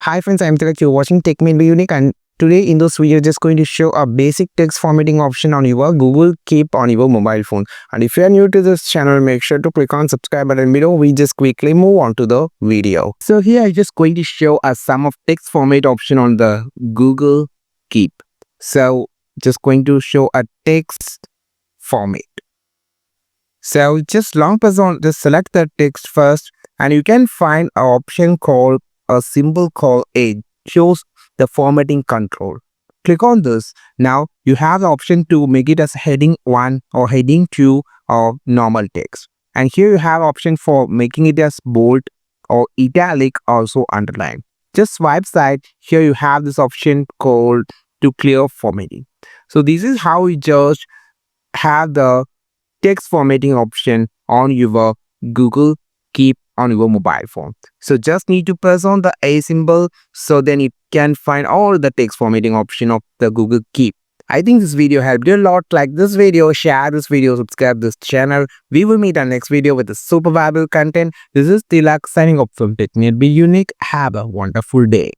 Hi friends, I'm Tilak. You're watching Tech Made by Unique, and today in this video just going to show a basic text formatting option on your Google Keep on your mobile phone. And if you are new to this channel, make sure to click on subscribe button below. We just quickly move on to the video. So here I just going to show a sum of text format option on the Google Keep. So just going to show a text format. So just long press on, just select the text first, and you can find an option called a symbol called Edge, shows the formatting control. Click on this. Now you have the option to make it as heading 1 or heading 2 or normal text. And here you have option for making it as bold or italic, also underline. Just swipe side. Here you have this option called to clear formatting. So this is how you just have the text formatting option on your Google Keep on your mobile phone. So just need to press on the A symbol, so then you can find all the text formatting option of the Google Keep. I think this video helped you a lot. Like this video, share this video, subscribe this channel. We will meet on next video with a super valuable content. This is Tilak signing off from Tech Made by Unique. Have a wonderful day.